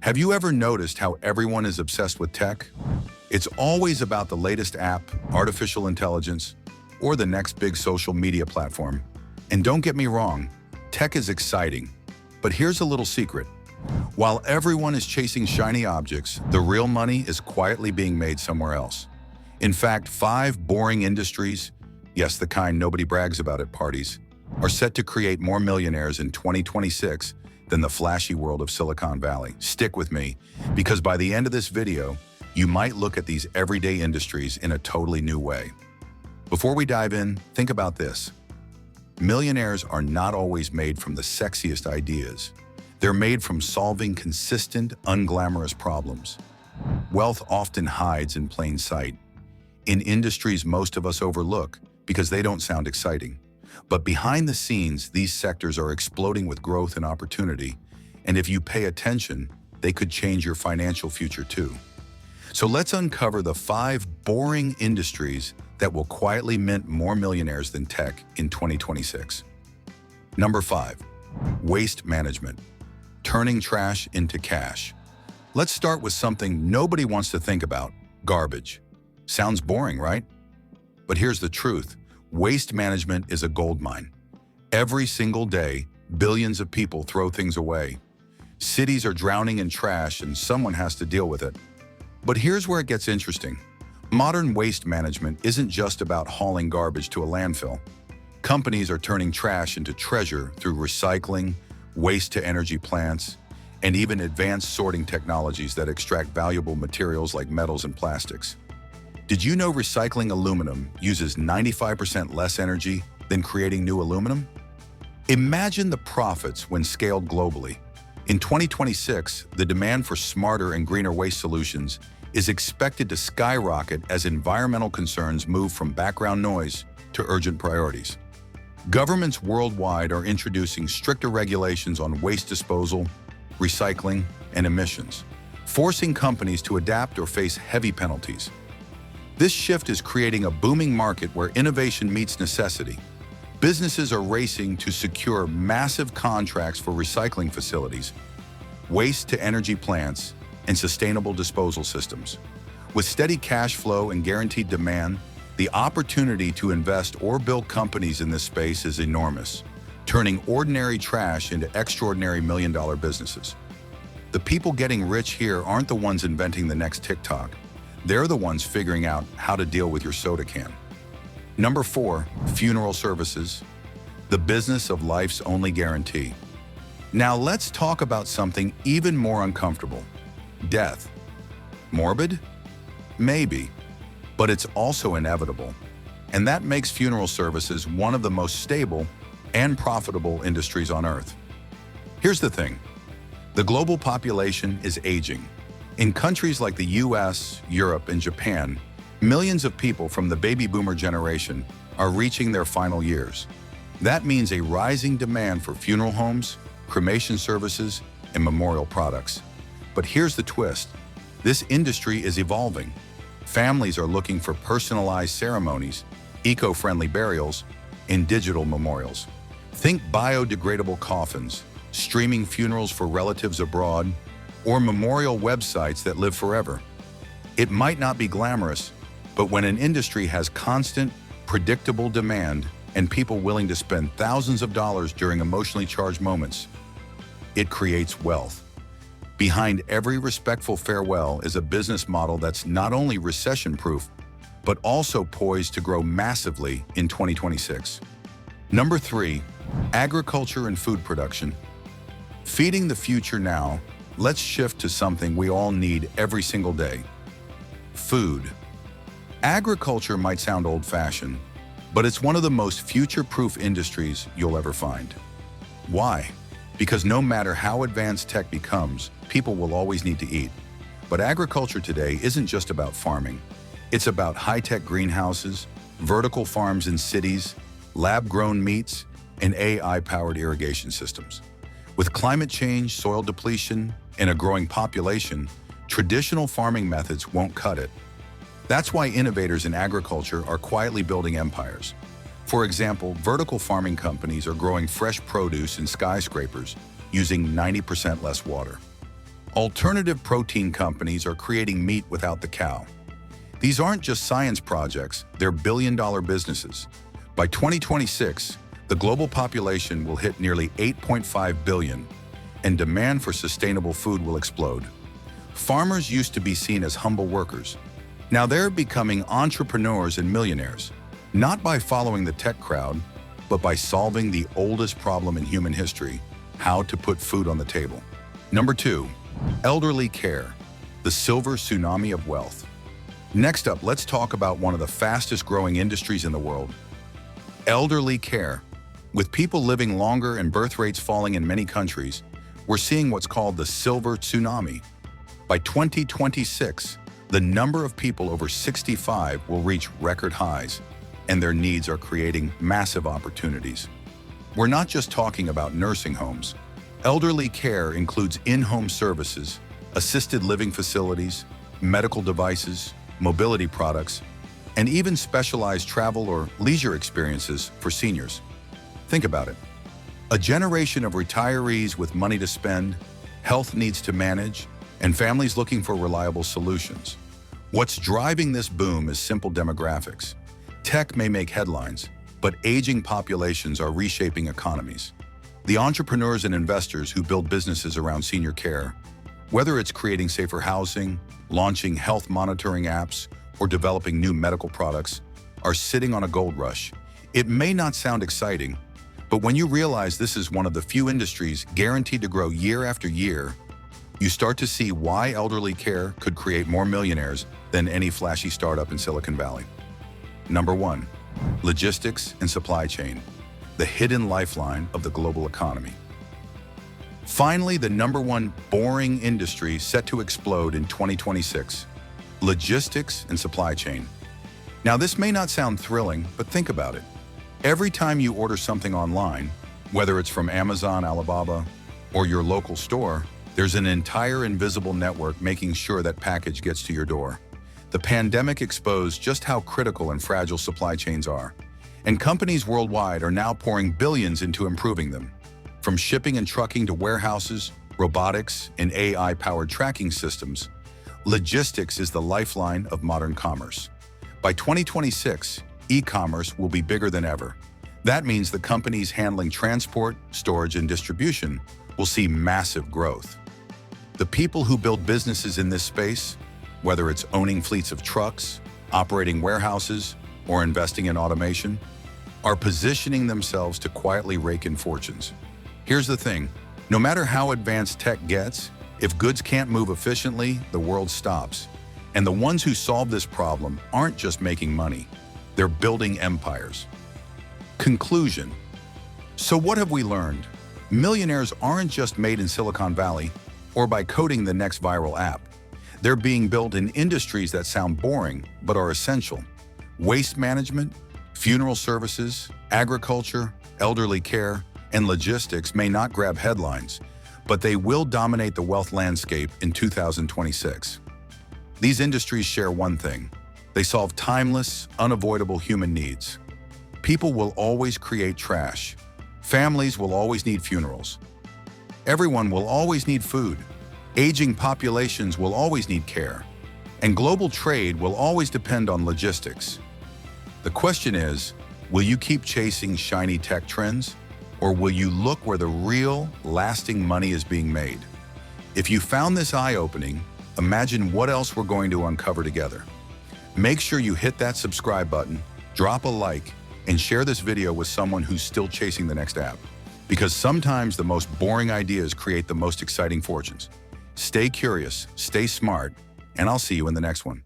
Have you ever noticed how everyone is obsessed with tech? It's always about the latest app, artificial intelligence, or the next big social media platform. And don't get me wrong, tech is exciting. But here's a little secret. While everyone is chasing shiny objects, the real money is quietly being made somewhere else. In fact, 5 boring industries, yes, the kind nobody brags about at parties, are set to create more millionaires in 2026 than the flashy world of Silicon Valley. Stick with me, because by the end of this video, you might look at these everyday industries in a totally new way. Before we dive in, think about this. Millionaires are not always made from the sexiest ideas. They're made from solving consistent, unglamorous problems. Wealth often hides in plain sight, in industries most of us overlook because they don't sound exciting. But behind the scenes, these sectors are exploding with growth and opportunity, and if you pay attention, they could change your financial future too. So let's uncover the 5 boring industries that will quietly mint more millionaires than tech in 2026. Number 5, waste management, turning trash into cash. Let's start with something nobody wants to think about, garbage. Sounds boring, right? But here's the truth. Waste management is a goldmine. Every single day, billions of people throw things away. Cities are drowning in trash and someone has to deal with it. But here's where it gets interesting. Modern waste management isn't just about hauling garbage to a landfill. Companies are turning trash into treasure through recycling, waste-to-energy plants, and even advanced sorting technologies that extract valuable materials like metals and plastics. Did you know recycling aluminum uses 95% less energy than creating new aluminum? Imagine the profits when scaled globally. In 2026, the demand for smarter and greener waste solutions is expected to skyrocket as environmental concerns move from background noise to urgent priorities. Governments worldwide are introducing stricter regulations on waste disposal, recycling, and emissions, forcing companies to adapt or face heavy penalties. This shift is creating a booming market where innovation meets necessity. Businesses are racing to secure massive contracts for recycling facilities, waste-to-energy plants, and sustainable disposal systems. With steady cash flow and guaranteed demand, the opportunity to invest or build companies in this space is enormous, turning ordinary trash into extraordinary million-dollar businesses. The people getting rich here aren't the ones inventing the next TikTok. They're the ones figuring out how to deal with your soda can. Number 4, funeral services, the business of life's only guarantee. Now let's talk about something even more uncomfortable, death. Morbid? Maybe, but it's also inevitable. And that makes funeral services one of the most stable and profitable industries on Earth. Here's the thing. The global population is aging. In countries like the US, Europe, and Japan, millions of people from the baby boomer generation are reaching their final years. That means a rising demand for funeral homes, cremation services, and memorial products. But here's the twist. This industry is evolving. Families are looking for personalized ceremonies, eco-friendly burials, and digital memorials. Think biodegradable coffins, streaming funerals for relatives abroad, or memorial websites that live forever. It might not be glamorous, but when an industry has constant, predictable demand and people willing to spend thousands of dollars during emotionally charged moments, it creates wealth. Behind every respectful farewell is a business model that's not only recession-proof, but also poised to grow massively in 2026. Number 3, agriculture and food production. Feeding the future now, let's shift to something we all need every single day. Food. Agriculture might sound old-fashioned, but it's one of the most future-proof industries you'll ever find. Why? Because no matter how advanced tech becomes, people will always need to eat. But agriculture today isn't just about farming. It's about high-tech greenhouses, vertical farms in cities, lab-grown meats, and AI-powered irrigation systems. With climate change, soil depletion, and a growing population, traditional farming methods won't cut it. That's why innovators in agriculture are quietly building empires. For example, vertical farming companies are growing fresh produce in skyscrapers using 90% less water. Alternative protein companies are creating meat without the cow. These aren't just science projects, they're billion-dollar businesses. By 2026, the global population will hit nearly 8.5 billion, and demand for sustainable food will explode. Farmers used to be seen as humble workers. Now they're becoming entrepreneurs and millionaires, not by following the tech crowd, but by solving the oldest problem in human history: how to put food on the table. Number 2, elderly care, the silver tsunami of wealth. Next up, let's talk about one of the fastest growing industries in the world: elderly care. With people living longer and birth rates falling in many countries, we're seeing what's called the silver tsunami. By 2026, the number of people over 65 will reach record highs, and their needs are creating massive opportunities. We're not just talking about nursing homes. Elderly care includes in-home services, assisted living facilities, medical devices, mobility products, and even specialized travel or leisure experiences for seniors. Think about it. A generation of retirees with money to spend, health needs to manage, and families looking for reliable solutions. What's driving this boom is simple demographics. Tech may make headlines, but aging populations are reshaping economies. The entrepreneurs and investors who build businesses around senior care, whether it's creating safer housing, launching health monitoring apps, or developing new medical products, are sitting on a gold rush. It may not sound exciting, but when you realize this is one of the few industries guaranteed to grow year after year, you start to see why elderly care could create more millionaires than any flashy startup in Silicon Valley. Number 1, logistics and supply chain, the hidden lifeline of the global economy. Finally, the number 1 boring industry set to explode in 2026, logistics and supply chain. Now, this may not sound thrilling, but think about it. Every time you order something online, whether it's from Amazon, Alibaba, or your local store, there's an entire invisible network making sure that package gets to your door. The pandemic exposed just how critical and fragile supply chains are, and companies worldwide are now pouring billions into improving them. From shipping and trucking to warehouses, robotics, and AI-powered tracking systems, logistics is the lifeline of modern commerce. By 2026, e-commerce will be bigger than ever. That means the companies handling transport, storage, and distribution will see massive growth. The people who build businesses in this space, whether it's owning fleets of trucks, operating warehouses, or investing in automation, are positioning themselves to quietly rake in fortunes. Here's the thing, no matter how advanced tech gets, if goods can't move efficiently, the world stops. And the ones who solve this problem aren't just making money, they're building empires. Conclusion. So what have we learned? Millionaires aren't just made in Silicon Valley or by coding the next viral app. They're being built in industries that sound boring but are essential. Waste management, funeral services, agriculture, elderly care, and logistics may not grab headlines, but they will dominate the wealth landscape in 2026. These industries share one thing: they solve timeless, unavoidable human needs. People will always create trash. Families will always need funerals. Everyone will always need food. Aging populations will always need care. And global trade will always depend on logistics. The question is, will you keep chasing shiny tech trends? Or will you look where the real, lasting money is being made? If you found this eye-opening, imagine what else we're going to uncover together. Make sure you hit that subscribe button, drop a like, and share this video with someone who's still chasing the next app. Because sometimes the most boring ideas create the most exciting fortunes. Stay curious, stay smart, and I'll see you in the next one.